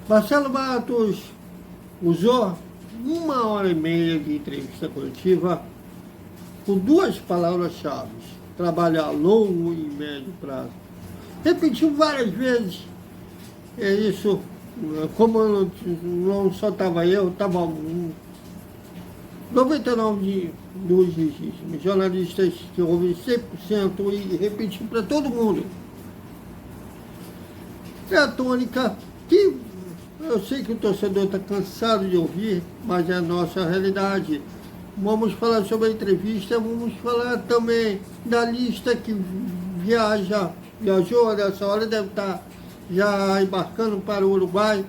Marcelo Matos usou 1h30 de entrevista coletiva com duas palavras-chave: trabalho a longo e médio prazo. Repetiu várias vezes. É isso, como não só estava eu, estava 99 dos jornalistas que ouvem 100% e repetiu para todo mundo. É a tônica que eu sei que o torcedor está cansado de ouvir, mas é a nossa realidade. Vamos falar sobre a entrevista, vamos falar também da lista que viajou, nessa hora deve estar já embarcando para o Uruguai,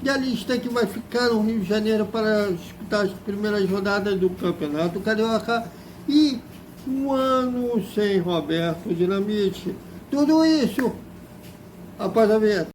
e a lista que vai ficar no Rio de Janeiro para disputar as primeiras rodadas do Campeonato Carioca, e um ano sem Roberto Dinamite. Tudo isso após a vinheta.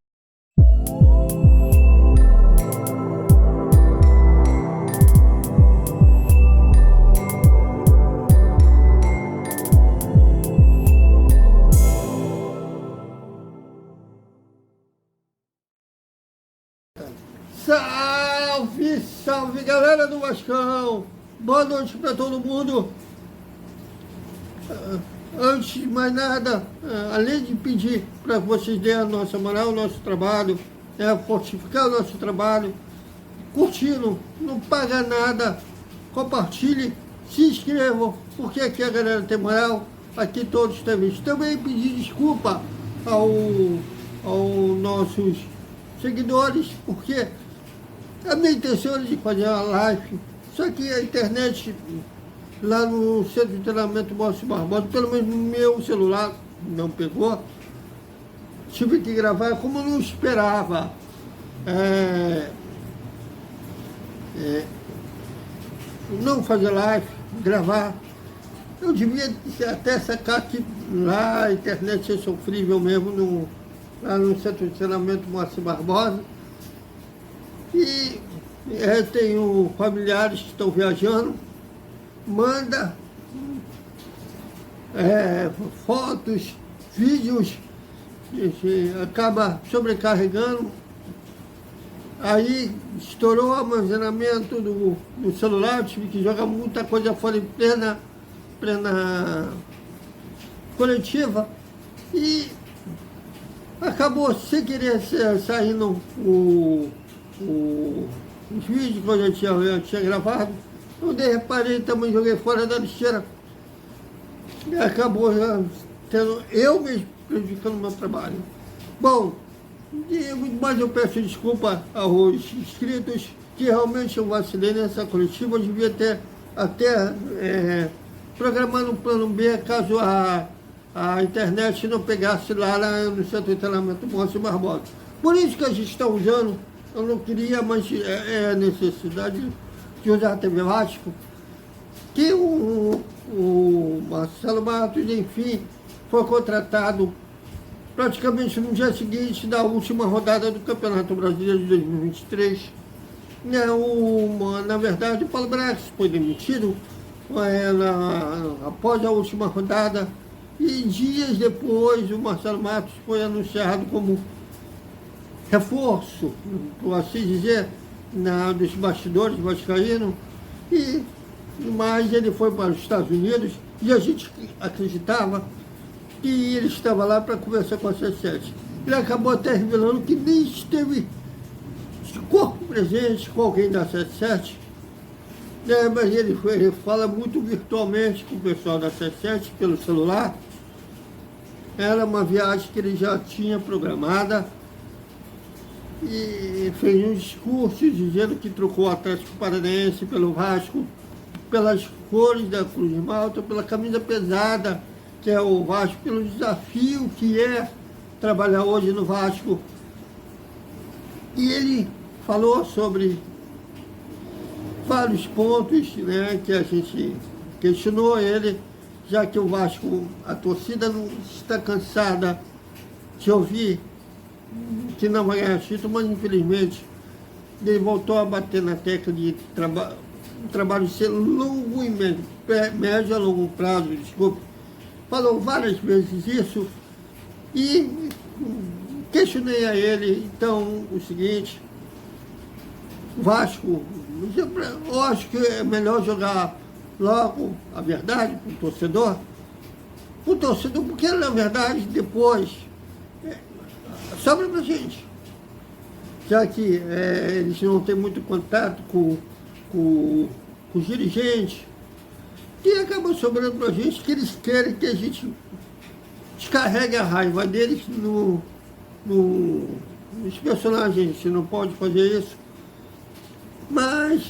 Salve, salve, galera do Vascão! Boa noite para todo mundo. Antes de mais nada, além de pedir para que vocês deem a nossa moral, o nosso trabalho, fortificar o nosso trabalho, curtindo, não paga nada, compartilhe, se inscrevam, porque aqui a galera tem moral, aqui todos têm visto. Também pedir desculpa aos nossos seguidores, porque a minha intenção era de fazer uma live, só que a internet lá no centro de treinamento Márcio Barbosa, pelo menos no meu celular, não pegou. Tive que gravar como eu não esperava. Não fazer live, gravar. Eu devia até sacar que lá a internet é sofrível mesmo, lá no centro de treinamento Márcio Barbosa. E tenho familiares que estão viajando, manda fotos, vídeos, acaba sobrecarregando, aí estourou o armazenamento do celular, tive que jogar muita coisa fora em plena coletiva, e acabou sem querer saindo os vídeos que eu já tinha gravado. Eu reparei, também joguei fora da lixeira. E acabou tendo eu mesmo prejudicando o meu trabalho. Bom, mas eu peço desculpa aos inscritos, que realmente eu vacilei nessa coletiva. Eu devia ter até programado um plano B, caso a internet não pegasse lá no centro de treinamento Márcio Barbosa. Por isso que a gente está usando. Eu não queria, mas é a necessidade de usar a TV Vasco, que o Marcelo Matos, enfim, foi contratado praticamente no dia seguinte da última rodada do Campeonato Brasileiro de 2023. Na verdade, o Paulo Brax foi demitido após a última rodada, e dias depois o Marcelo Matos foi anunciado como reforço, por assim dizer, dos bastidores vascaínos, mas ele foi para os Estados Unidos, e a gente acreditava que ele estava lá para conversar com a C7. Ele acabou até revelando que nem esteve de corpo presente com alguém da C7, mas ele fala muito virtualmente com o pessoal da C7 pelo celular. Era uma viagem que ele já tinha programada, e fez um discurso dizendo que trocou o Atlético Paranaense pelo Vasco, pelas cores da Cruz de Malta, pela camisa pesada que é o Vasco, pelo desafio que é trabalhar hoje no Vasco. E ele falou sobre vários pontos, que a gente questionou ele, já que o Vasco, a torcida não está cansada de ouvir que não vai ganhar título, mas infelizmente ele voltou a bater na tecla de trabalho ser longo e médio a longo prazo, desculpe. Falou várias vezes isso, e questionei a ele, então, o seguinte: Vasco, eu acho que é melhor jogar logo a verdade para o torcedor. O torcedor, porque na verdade depois sobra para a gente. Já que eles não têm muito contato com os dirigentes, e acaba sobrando para a gente que eles querem que a gente descarregue a raiva deles nos personagens. A gente não pode fazer isso. Mas,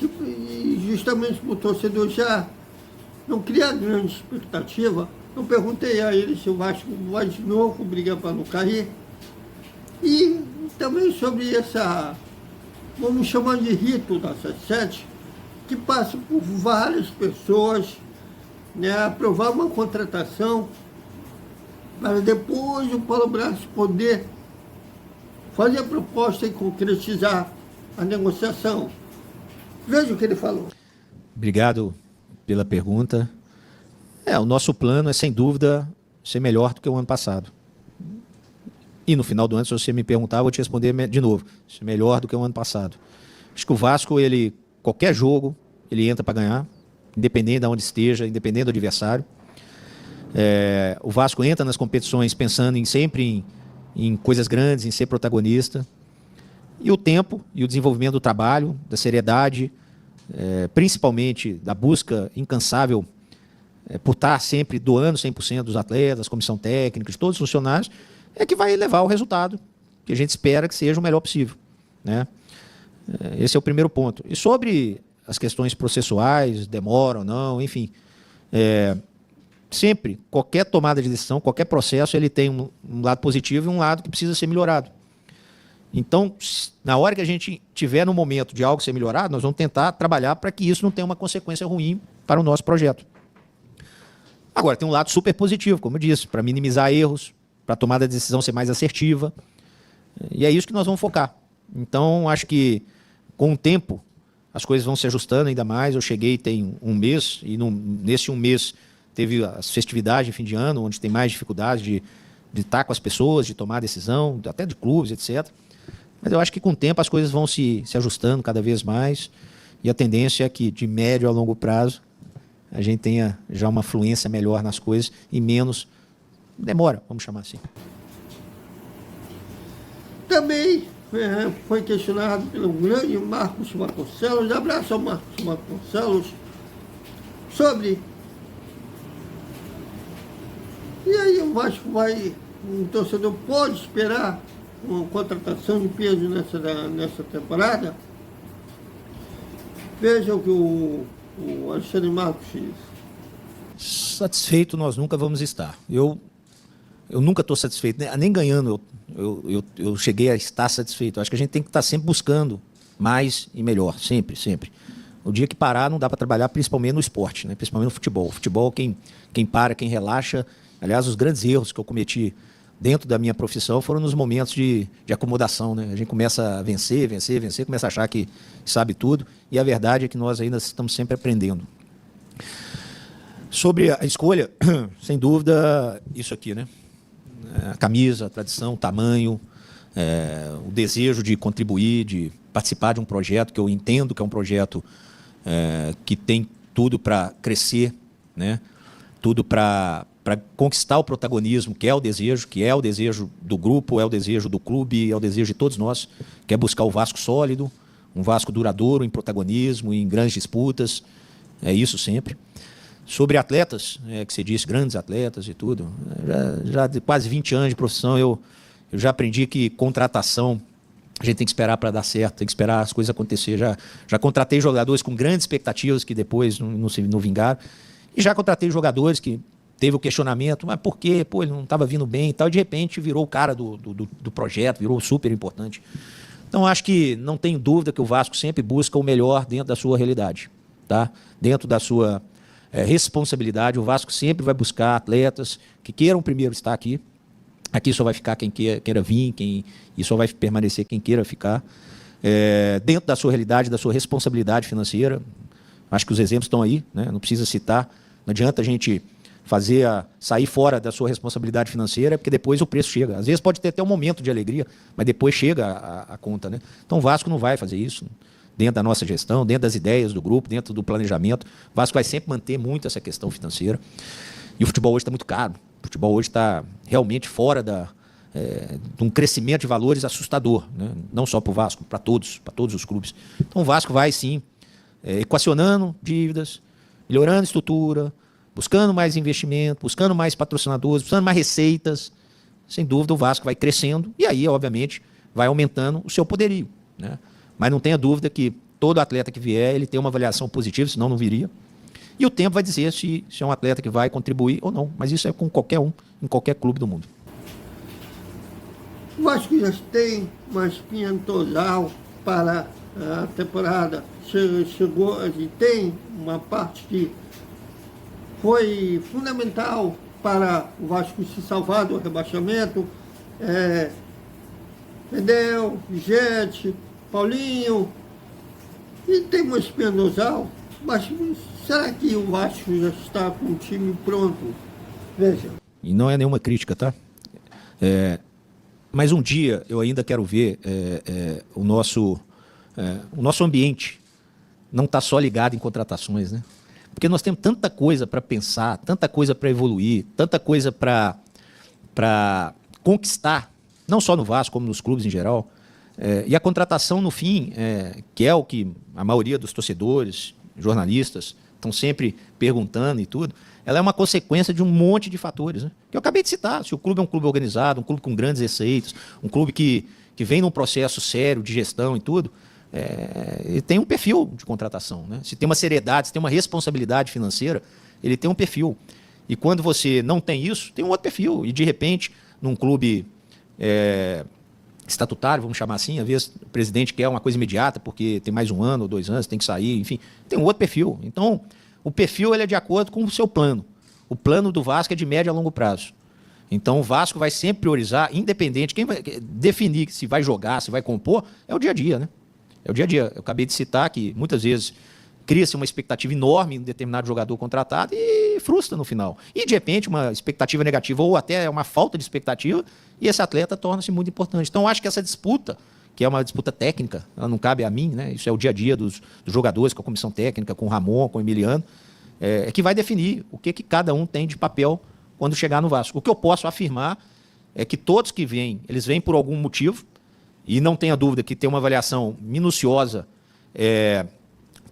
justamente para o torcedor já não criar grande expectativa, eu perguntei a ele se o Vasco vai de novo brigar para não cair. E também sobre essa, vamos chamar de rito da 77, que passa por várias pessoas, né, aprovar uma contratação, para depois o Paulo Braço poder fazer a proposta e concretizar a negociação. Veja o que ele falou. Obrigado pela pergunta. O nosso plano é, sem dúvida, ser melhor do que o ano passado. E no final do ano, se você me perguntar, eu vou te responder de novo. Ser melhor do que o ano passado. Acho que o Vasco, qualquer jogo, ele entra para ganhar, independente de onde esteja, independente do adversário. O Vasco entra nas competições pensando sempre em coisas grandes, em ser protagonista. E o tempo e o desenvolvimento do trabalho, da seriedade, principalmente da busca incansável por estar sempre doando 100% dos atletas, comissão técnica, de todos os funcionários, é que vai levar ao resultado que a gente espera que seja o melhor possível, né? Esse é o primeiro ponto. E sobre as questões processuais, demora ou não, enfim, sempre, qualquer tomada de decisão, qualquer processo, ele tem um lado positivo e um lado que precisa ser melhorado. Então, na hora que a gente tiver no momento de algo ser melhorado, nós vamos tentar trabalhar para que isso não tenha uma consequência ruim para o nosso projeto. Agora, tem um lado super positivo, como eu disse, para minimizar erros, para a tomada de decisão ser mais assertiva. E é isso que nós vamos focar. Então, acho que com o tempo as coisas vão se ajustando ainda mais. Eu cheguei tem um mês, e nesse um mês teve as festividades de fim de ano, onde tem mais dificuldade de estar com as pessoas, de tomar decisão, até de clubes, etc. Mas eu acho que com o tempo as coisas vão se ajustando cada vez mais, e a tendência é que de médio a longo prazo a gente tenha já uma fluência melhor nas coisas e menos demora, vamos chamar assim. Também foi questionado pelo grande Marcos Vasconcelos, abraço ao Marcos Vasconcelos, sobre... E aí o Vasco um torcedor pode esperar uma contratação de peso nessa temporada? Veja o que o Alexandre Marcos diz. Satisfeito nós nunca vamos estar. Eu nunca estou satisfeito, nem ganhando eu cheguei a estar satisfeito. Acho que a gente tem que estar sempre buscando mais e melhor, sempre, sempre. O dia que parar não dá para trabalhar, principalmente no esporte, né? Principalmente no futebol. O futebol, quem para, quem relaxa. Aliás, os grandes erros que eu cometi dentro da minha profissão foram nos momentos de acomodação, né? A gente começa a vencer, começa a achar que sabe tudo, e a verdade é que nós ainda estamos sempre aprendendo. Sobre a escolha, sem dúvida, isso aqui, né? A camisa, a tradição, o tamanho, o desejo de contribuir, de participar de um projeto que eu entendo que é um projeto que tem tudo para crescer, né? Tudo para conquistar o protagonismo, que é o desejo do grupo, é o desejo do clube, é o desejo de todos nós, que é buscar o Vasco sólido, um Vasco duradouro em protagonismo, em grandes disputas, é isso sempre. Sobre atletas, que você disse, grandes atletas e tudo, já de quase 20 anos de profissão, eu já aprendi que contratação a gente tem que esperar para dar certo, tem que esperar as coisas acontecer. Já contratei jogadores com grandes expectativas que depois não vingaram, e já contratei jogadores que teve o questionamento, mas por quê? Pô, ele não estava vindo bem e tal, e de repente virou o cara do projeto, virou super importante. Então, acho que não tem dúvida que o Vasco sempre busca o melhor dentro da sua realidade, tá? Dentro da sua responsabilidade, o Vasco sempre vai buscar atletas que queiram primeiro estar aqui. Aqui só vai ficar quem queira vir, e só vai permanecer quem queira ficar. Dentro da sua realidade, da sua responsabilidade financeira. Acho que os exemplos estão aí, né? Não precisa citar. Não adianta a gente sair fora da sua responsabilidade financeira, porque depois o preço chega. Às vezes pode ter até um momento de alegria, mas depois chega a conta, né? Então o Vasco não vai fazer isso dentro da nossa gestão, dentro das ideias do grupo, dentro do planejamento. O Vasco vai sempre manter muito essa questão financeira. E o futebol hoje está muito caro. O futebol hoje está realmente fora de um crescimento de valores assustador, né? Não só para o Vasco, para todos os clubes. Então o Vasco vai sim equacionando dívidas, melhorando a estrutura, buscando mais investimento, buscando mais patrocinadores, buscando mais receitas. Sem dúvida o Vasco vai crescendo e aí, obviamente, vai aumentando o seu poderio, né? Mas não tenha dúvida que todo atleta que vier, ele tem uma avaliação positiva, senão não viria. E o tempo vai dizer se é um atleta que vai contribuir ou não. Mas isso é com qualquer um, em qualquer clube do mundo. O Vasco já tem uma espinha dorsal para a temporada. Chegou e tem uma parte que foi fundamental para o Vasco se salvar do rebaixamento. Medel, Jet, Paulinho, e tem uma espinha dorsal, mas será que o Vasco já está com o time pronto? Veja. E não é nenhuma crítica, tá? Mas um dia eu ainda quero ver o nosso ambiente não está só ligado em contratações, né? Porque nós temos tanta coisa para pensar, tanta coisa para evoluir, tanta coisa para conquistar, não só no Vasco, como nos clubes em geral. E a contratação, no fim, que é o que a maioria dos torcedores, jornalistas, estão sempre perguntando e tudo, ela é uma consequência de um monte de fatores, né? Que eu acabei de citar. Se o clube é um clube organizado, um clube com grandes receitas, um clube que vem num processo sério de gestão e tudo, ele tem um perfil de contratação, né? Se tem uma seriedade, se tem uma responsabilidade financeira, ele tem um perfil. E quando você não tem isso, tem um outro perfil. E, de repente, num clube estatutário, vamos chamar assim, às vezes o presidente quer uma coisa imediata, porque tem mais 1 ano ou 2 anos, tem que sair, enfim, tem um outro perfil. Então, o perfil ele é de acordo com o seu plano. O plano do Vasco é de médio a longo prazo. Então, o Vasco vai sempre priorizar, independente, quem vai definir se vai jogar, se vai compor, é o dia a dia, né? É o dia a dia. Eu acabei de citar que, muitas vezes, cria-se uma expectativa enorme em um determinado jogador contratado e frustra no final. E, de repente, uma expectativa negativa ou até uma falta de expectativa, e esse atleta torna-se muito importante. Então, eu acho que essa disputa, que é uma disputa técnica, ela não cabe a mim, né? Isso é o dia a dia dos jogadores, com a comissão técnica, com o Ramon, com o Emiliano, que vai definir o que cada um tem de papel quando chegar no Vasco. O que eu posso afirmar é que todos que vêm, eles vêm por algum motivo, e não tenha dúvida que tem uma avaliação minuciosa,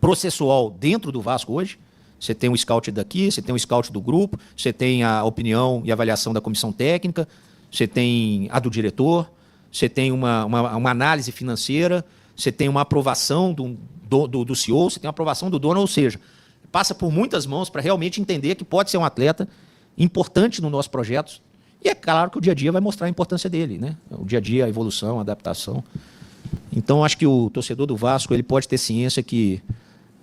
processual dentro do Vasco hoje. Você tem um scout daqui, você tem um scout do grupo, você tem a opinião e avaliação da comissão técnica, você tem a do diretor, você tem uma análise financeira, você tem uma aprovação do CEO, você tem uma aprovação do dono, ou seja, passa por muitas mãos para realmente entender que pode ser um atleta importante no nosso projeto. E é claro que o dia a dia vai mostrar a importância dele, né? O dia a dia, a evolução, a adaptação. Então, acho que o torcedor do Vasco ele pode ter ciência que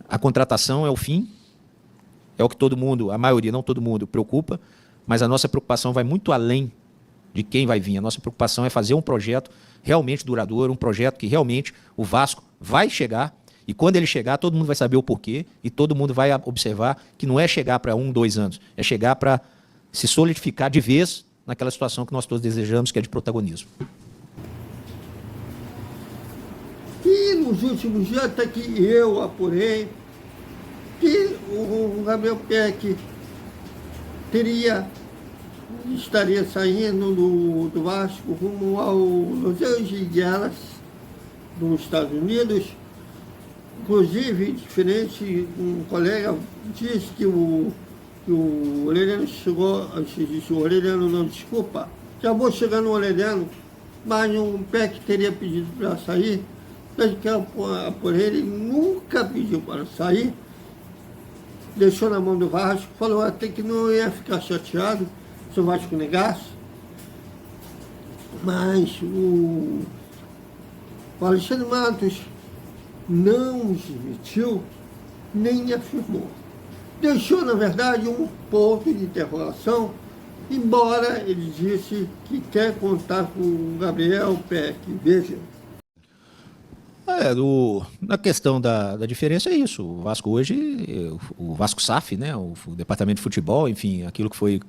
a contratação é o fim, é o que todo mundo, a maioria, não todo mundo, preocupa, mas a nossa preocupação vai muito além de quem vai vir. A nossa preocupação é fazer um projeto realmente duradouro, um projeto que realmente o Vasco vai chegar, e quando ele chegar, todo mundo vai saber o porquê, e todo mundo vai observar que não é chegar para 1, 2 anos, é chegar para se solidificar de vez naquela situação que nós todos desejamos, que é de protagonismo. E nos últimos dias, até que eu apurei, que o Gabriel Peck estaria saindo do Vasco rumo ao Los Angeles Galaxy dos Estados Unidos. Inclusive, diferente, um colega disse que o Orelhano chegou, o Orelhano não, desculpa, acabou chegando o Orelhano, mas o Peck teria pedido para sair, desde que por ele nunca pediu para sair, deixou na mão do Vasco, falou até que não ia ficar chateado se o Vasco negasse, mas o Alexandre Matos não desmentiu nem afirmou. Deixou, na verdade, um ponto de interrogação, embora ele disse que quer contar com o Gabriel Peck. Veja. Na questão da diferença é isso. O Vasco hoje, o Vasco SAF, né, o departamento de futebol, enfim, aquilo que foi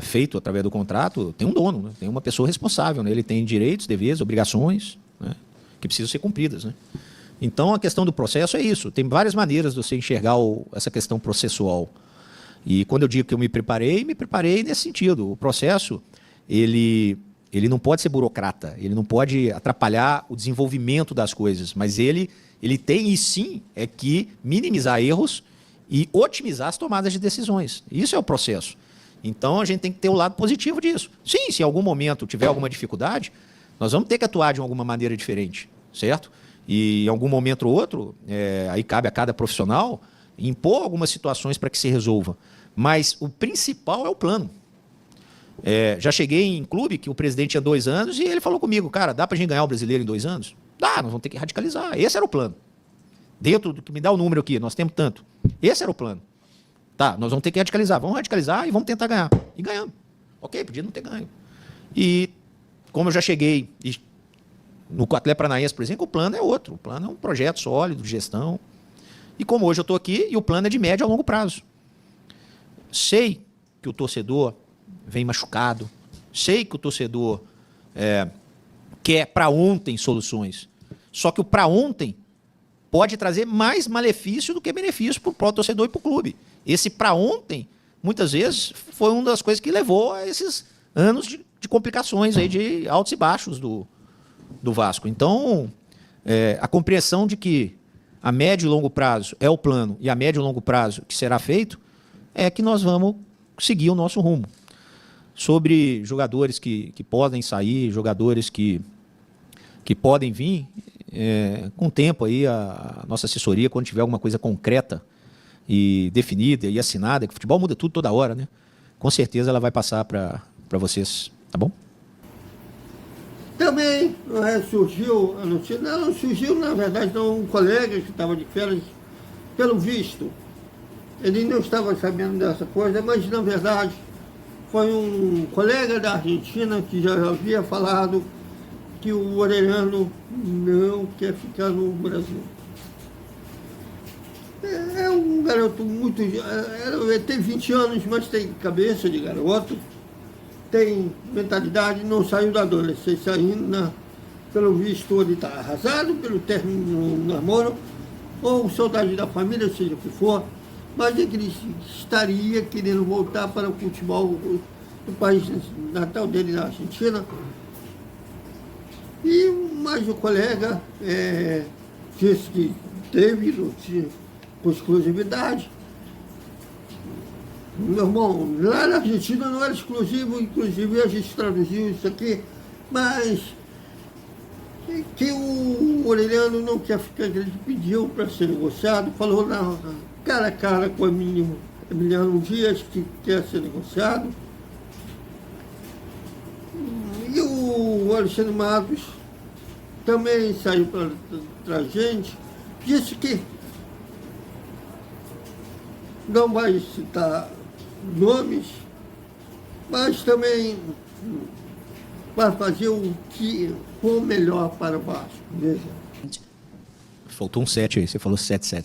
feito através do contrato, tem um dono, né, tem uma pessoa responsável, né, ele tem direitos, deveres, obrigações, né, que precisam ser cumpridas, né. Então a questão do processo é isso. Tem várias maneiras de você enxergar essa questão processual. E quando eu digo que eu me preparei nesse sentido. O processo, ele não pode ser burocrata, ele não pode atrapalhar o desenvolvimento das coisas, mas ele tem, e sim, que minimizar erros e otimizar as tomadas de decisões. Isso é o processo. Então, a gente tem que ter o lado positivo disso. Sim, se em algum momento tiver alguma dificuldade, nós vamos ter que atuar de alguma maneira diferente, certo? E em algum momento ou outro, aí cabe a cada profissional impor algumas situações para que se resolva. Mas o principal é o plano. Já cheguei em clube que o presidente tinha 2 anos e ele falou comigo, cara, dá para a gente ganhar o brasileiro em 2 anos? Dá, nós vamos ter que radicalizar. Esse era o plano. Dentro do que me dá o número aqui, nós temos tanto. Esse era o plano. Tá, nós vamos ter que radicalizar. Vamos radicalizar e vamos tentar ganhar. E ganhamos. Ok, podia não ter ganho. E como eu já cheguei no Atlético Paranaense, por exemplo, o plano é outro. O plano é um projeto sólido de gestão. E como hoje eu estou aqui, e o plano é de médio a longo prazo. Sei que o torcedor vem machucado. Sei que o torcedor quer para ontem soluções. Só que o para ontem pode trazer mais malefício do que benefício para o próprio torcedor e para o clube. Esse para ontem, muitas vezes, foi uma das coisas que levou a esses anos de complicações, aí, de altos e baixos do Vasco. Então, a compreensão de que a médio e longo prazo é o plano e a médio e longo prazo que será feito é que nós vamos seguir o nosso rumo. Sobre jogadores que podem sair, jogadores que podem vir, com o tempo aí a nossa assessoria, quando tiver alguma coisa concreta e definida e assinada, que o futebol muda tudo toda hora, né? Com certeza ela vai passar para vocês, tá bom? Também surgiu a notícia, não surgiu, na verdade, não, um colega que estava de férias, pelo visto, ele não estava sabendo dessa coisa, mas, na verdade, foi um colega da Argentina que já havia falado que o Orellano não quer ficar no Brasil. É um garoto muito... Ele tem 20 anos, mas tem cabeça de garoto, tem mentalidade, não saiu da adolescência ainda. Pelo visto, ele está arrasado pelo término do namoro, ou saudade da família, seja o que for, mas ele estaria querendo voltar para o futebol do país natal dele, na Argentina. E mais um colega disse que teve notícia com exclusividade. Meu irmão, lá na Argentina não era exclusivo, inclusive a gente traduziu isso aqui, mas que o Orellano não quer ficar, ele pediu para ser negociado, falou cara a cara com o Emiliano Dias, que quer ser negociado. E o Alexandre Matos também saiu para a gente, disse que não vai citar nomes, mas também vai fazer o que for melhor para o Vasco. Veja. Faltou um 7 aí, você falou 7.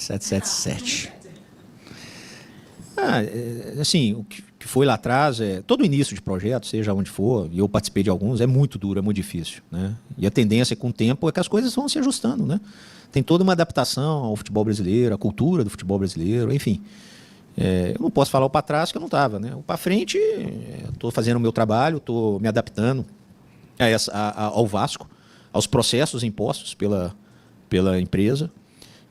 Assim, o que foi lá atrás, todo início de projeto, seja onde for, e eu participei de alguns, é muito duro, é muito difícil, né? E a tendência com o tempo é que as coisas vão se ajustando, né? Tem toda uma adaptação ao futebol brasileiro, à cultura do futebol brasileiro, enfim. Eu não posso falar o para trás que eu não estava, né? O para frente, estou fazendo o meu trabalho, estou me adaptando ao Vasco, aos processos impostos pela empresa,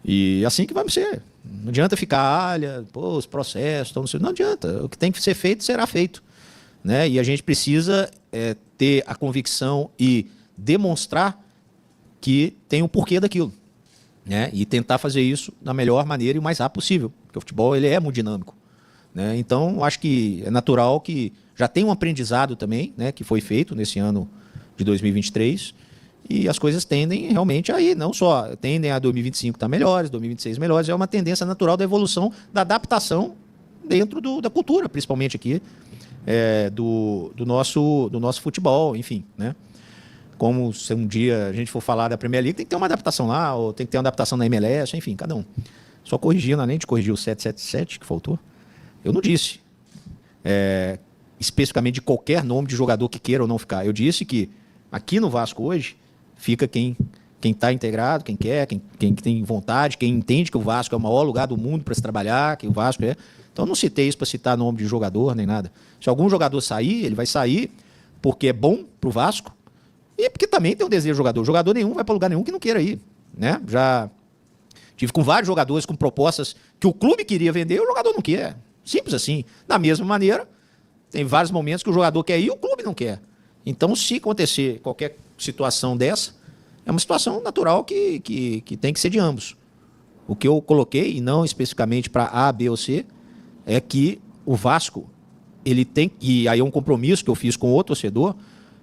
e assim que vai ser. Não adianta ficar, os processos, não adianta. O que tem que ser feito, será feito, né? E a gente precisa ter a convicção e demonstrar que tem um porquê daquilo, né? E tentar fazer isso da melhor maneira e o mais rápido possível, porque o futebol ele é muito dinâmico, né? Então, acho que é natural que já tem um aprendizado também, né, que foi feito nesse ano de 2023, e as coisas tendem realmente a ir, não só tendem a 2025 estar melhores, 2026 melhores, é uma tendência natural da evolução, da adaptação dentro da cultura, principalmente aqui, do nosso futebol, enfim, né? como se um dia a gente for falar da Premier League, tem que ter uma adaptação lá, ou tem que ter uma adaptação na MLS, enfim, cada um. Só corrigindo, além de corrigir o 777 que faltou, eu não disse especificamente de qualquer nome de jogador que queira ou não ficar. Eu disse que aqui no Vasco hoje fica quem está integrado, quem quer, quem tem vontade, quem entende que o Vasco é o maior lugar do mundo para se trabalhar, que o Vasco é. Então, eu não citei isso para citar nome de jogador nem nada. Se algum jogador sair, ele vai sair porque é bom para o Vasco e porque também tem um desejo de jogador. Jogador nenhum vai para lugar nenhum que não queira ir, né? Já tive com vários jogadores com propostas que o clube queria vender e o jogador não quer. Simples assim. Da mesma maneira, tem vários momentos que o jogador quer ir e o clube não quer. Então, se acontecer qualquer situação dessa, é uma situação natural que tem que ser de ambos. O que eu coloquei, e não especificamente para A, B ou C, é que o Vasco, ele tem, e aí é um compromisso que eu fiz com outro torcedor,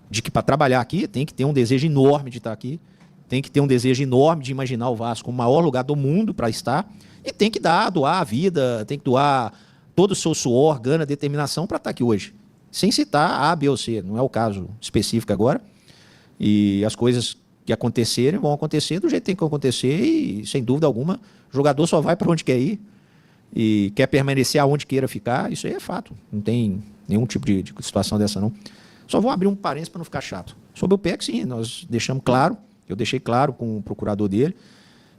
de que para trabalhar aqui tem que ter um desejo enorme de estar aqui, tem que ter um desejo enorme de imaginar o Vasco como o maior lugar do mundo para estar, e tem que doar a vida, tem que doar todo o seu suor, gana, determinação para estar aqui hoje. Sem citar A, B ou C, não é o caso específico agora. E as coisas que acontecerem vão acontecer do jeito que tem que acontecer e, sem dúvida alguma, o jogador só vai para onde quer ir e quer permanecer aonde queira ficar. Isso aí é fato. Não tem nenhum tipo de situação dessa, não. Só vou abrir um parênteses para não ficar chato. Sobre o PEC, sim, nós deixamos claro, eu deixei claro com o procurador dele.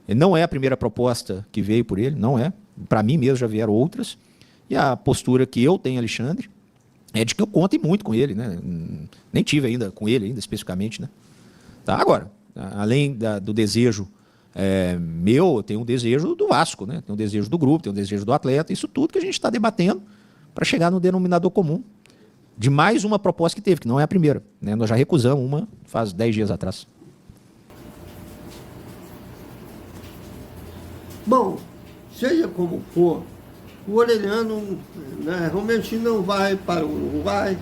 Ele não é a primeira proposta que veio por ele, não é. Para mim mesmo já vieram outras. E a postura que eu tenho, Alexandre, é de que eu conto muito com ele, né? Nem tive ainda com ele, ainda especificamente, né? Tá, agora, além do desejo meu, eu tenho um desejo do Vasco, né? Tenho um desejo do grupo, tenho um desejo do atleta, isso tudo que a gente está debatendo para chegar no denominador comum de mais uma proposta que teve, que não é a primeira, né? Nós já recusamos uma faz 10 dias atrás. Bom, seja como for, o Orelhano, né, realmente não vai para o Uruguai,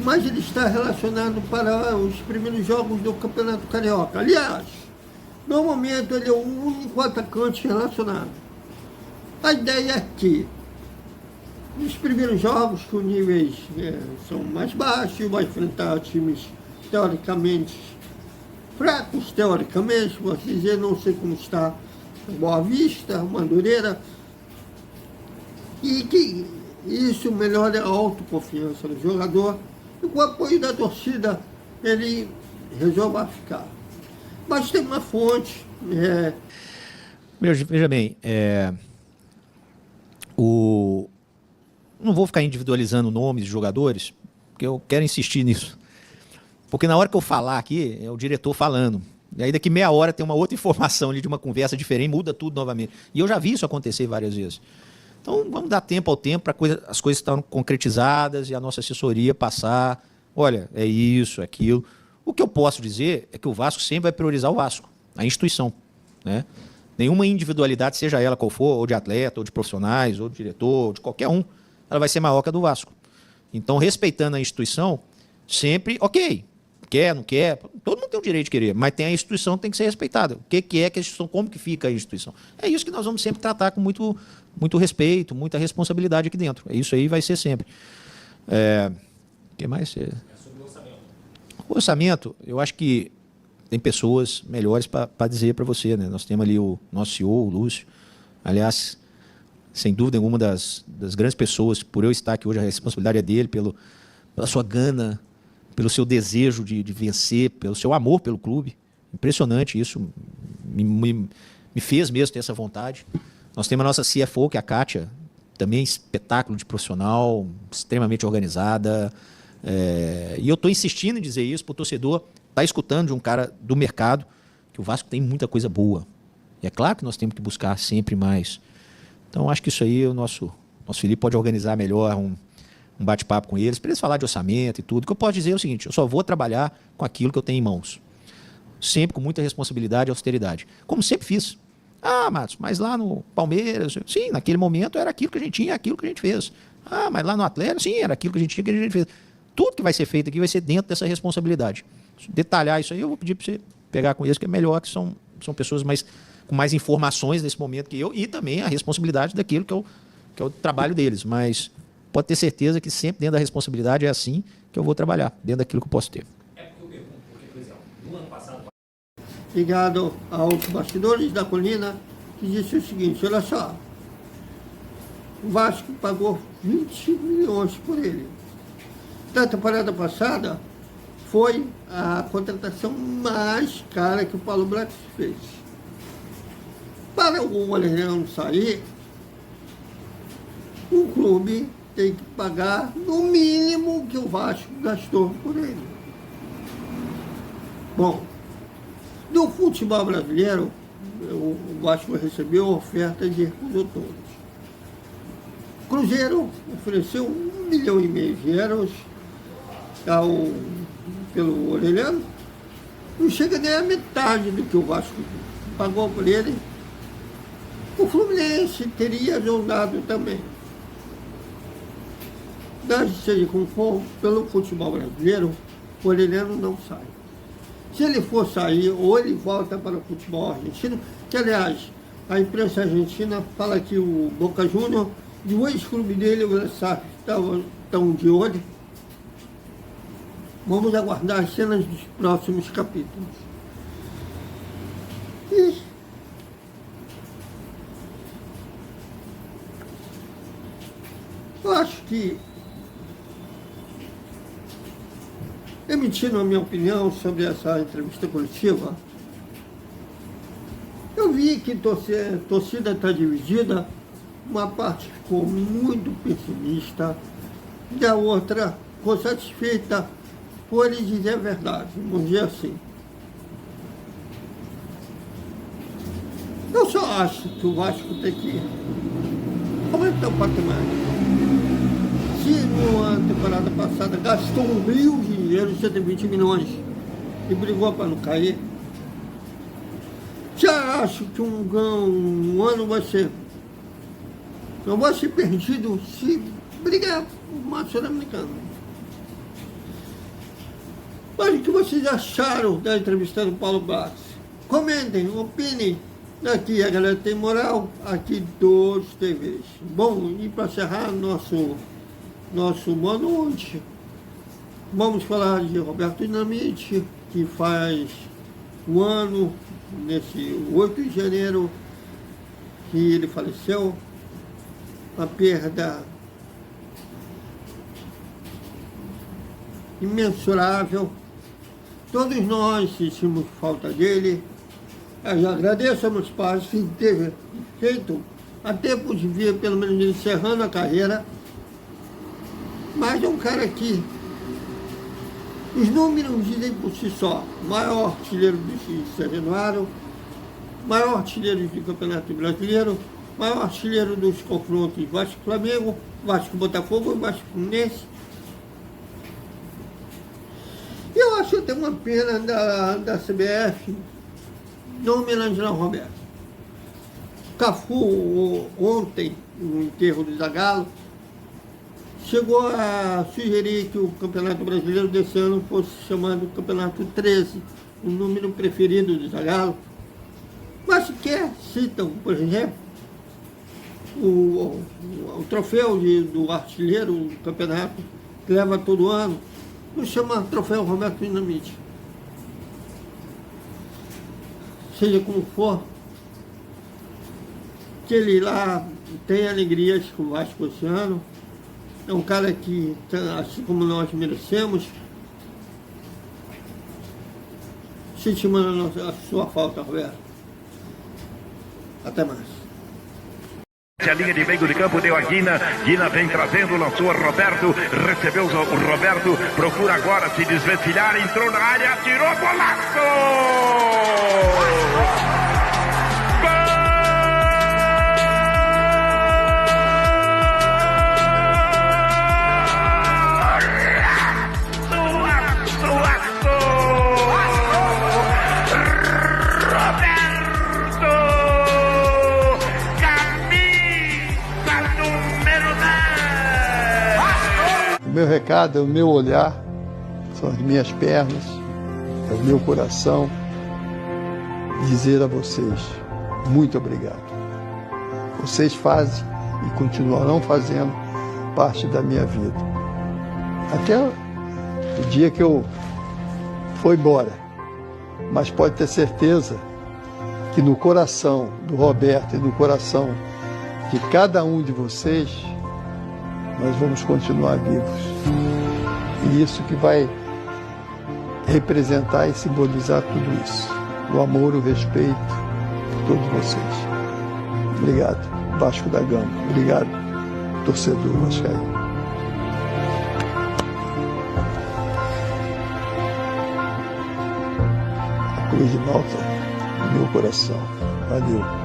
mas ele está relacionado para os primeiros jogos do Campeonato Carioca. Aliás, no momento ele é o único atacante relacionado. A ideia é que nos primeiros jogos, que os níveis são mais baixos, vai enfrentar times teoricamente fracos, teoricamente, vou dizer, não sei como está Boa Vista, Madureira, e que isso melhora a autoconfiança do jogador, e com o apoio da torcida ele resolve ficar. Mas tem uma fonte. Veja bem, não vou ficar individualizando nomes de jogadores, porque eu quero insistir nisso. Porque na hora que eu falar aqui, é o diretor falando. E aí daqui meia hora tem uma outra informação ali de uma conversa diferente, muda tudo novamente. E eu já vi isso acontecer várias vezes. Então vamos dar tempo ao tempo para as coisas estarem concretizadas e a nossa assessoria passar. Olha, é isso, é aquilo. O que eu posso dizer é que o Vasco sempre vai priorizar o Vasco, a instituição, né? Nenhuma individualidade, seja ela qual for, ou de atleta, ou de profissionais, ou de diretor, ou de qualquer um, ela vai ser maior que a do Vasco. Então, respeitando a instituição, sempre, ok, quer, não quer, todo mundo tem o direito de querer, mas tem a instituição que tem que ser respeitada. O que é que a instituição, como que fica a instituição? É isso que nós vamos sempre tratar com muito, muito respeito, muita responsabilidade aqui dentro. Isso aí vai ser sempre. O que mais? O orçamento, eu acho que tem pessoas melhores para dizer para você, né? Nós temos ali o nosso CEO, o Lúcio. Aliás, sem dúvida nenhuma, das grandes pessoas, por eu estar aqui hoje, a responsabilidade é dele, pela sua gana, pelo seu desejo de vencer, pelo seu amor pelo clube. Impressionante isso, me fez mesmo ter essa vontade. Nós temos a nossa CFO, que é a Kátia, também espetáculo de profissional, extremamente organizada. E eu estou insistindo em dizer isso para o torcedor estar escutando de um cara do mercado, que o Vasco tem muita coisa boa. E é claro que nós temos que buscar sempre mais. Então, acho que isso aí o nosso Felipe pode organizar melhor um bate-papo com eles, para eles falar de orçamento e tudo. O que eu posso dizer é o seguinte: eu só vou trabalhar com aquilo que eu tenho em mãos. Sempre com muita responsabilidade e austeridade. Como sempre fiz. Ah, Matos, mas lá no Palmeiras, sim, naquele momento era aquilo que a gente tinha, aquilo que a gente fez. Ah, mas lá no Atlético, sim, era aquilo que a gente tinha, que a gente fez. Tudo que vai ser feito aqui vai ser dentro dessa responsabilidade. Detalhar isso aí, eu vou pedir para você pegar com eles, que é melhor, que são pessoas com mais informações nesse momento que eu, e também a responsabilidade daquilo que é o trabalho deles. Mas pode ter certeza que sempre dentro da responsabilidade é assim que eu vou trabalhar, dentro daquilo que eu posso ter. É porque eu pergunto, porque, por ligado aos bastidores da colina, que disse o seguinte: olha só, o Vasco pagou 20 milhões por ele. Na temporada passada, foi a contratação mais cara que o Paulo Brax fez. Para o Orelhano sair, o clube tem que pagar no mínimo que o Vasco gastou por ele. Bom, no futebol brasileiro, o Vasco recebeu ofertas e recusou todas. O Cruzeiro ofereceu 1,5 milhão de euros pelo Orelhano, não chega nem a metade do que o Vasco pagou por ele. O Fluminense teria ajudado também. Seja como for, pelo futebol brasileiro, o Orelhano não sai. Se ele for sair, ou ele volta para o futebol argentino, que aliás, a imprensa argentina fala que o Boca Juniors, de um ex-clube dele, o SAF, estão de olho. Vamos aguardar as cenas dos próximos capítulos. E eu acho que, emitindo a minha opinião sobre essa entrevista coletiva, eu vi que a torcida está dividida, uma parte ficou muito pessimista, e a outra ficou satisfeita por ele dizer a verdade, vamos dizer assim. Eu só acho que o Vasco tem que aumentar o patamar. Se na temporada passada gastou um rio de dinheiro, 120 milhões, e brigou para não cair, já acho que um ano não vai ser perdido se brigar por uma Sul-Americana. Mas o que vocês acharam da entrevista do Paulo Brax? Comentem, opinem. Aqui a galera tem moral, aqui 2 TVs. Bom, e para encerrar nosso boa noite, vamos falar de Roberto Dinamite, que faz um ano, nesse 8 de janeiro, que ele faleceu. Uma perda imensurável. Todos nós sentimos falta dele. Eu já agradeço a meus pais que teve feito a tempo de ver, pelo menos encerrando a carreira. Mas é um cara que os números dizem por si só: maior artilheiro do São Januário, maior artilheiro do Campeonato Brasileiro, maior artilheiro dos confrontos Vasco-Flamengo, Vasco-Botafogo e Vasco-Fluminense. Eu acho até uma pena da CBF não homenagear o Roberto. Cafu, ontem, no enterro do Zagallo, chegou a sugerir que o Campeonato Brasileiro desse ano fosse chamado Campeonato 13, o número preferido do Zagallo. Mas sequer citam, por exemplo, o troféu do artilheiro do campeonato, que leva todo ano, não chama troféu Roberto Dinamite. Seja como for, que ele lá tem alegrias com o Vasco esse ano. É um cara que, assim como nós merecemos, sentimos a sua falta, Roberto. Até mais. A linha de meio de campo deu a Guina vem trazendo, lançou a Roberto, recebeu o Roberto, procura agora se desvencilhar, entrou na área, atirou, golaço! O meu recado é o meu olhar, são as minhas pernas, é o meu coração. Dizer a vocês, muito obrigado. Vocês fazem e continuarão fazendo parte da minha vida. Até o dia que eu for embora. mas pode ter certeza que no coração do Roberto e no coração de cada um de vocês, nós vamos continuar vivos. E isso que vai representar e simbolizar tudo isso. O amor, o respeito por todos vocês. Obrigado, Vasco da Gama. Obrigado, torcedor vascaíno. A Cruz de Malta no meu coração. Valeu.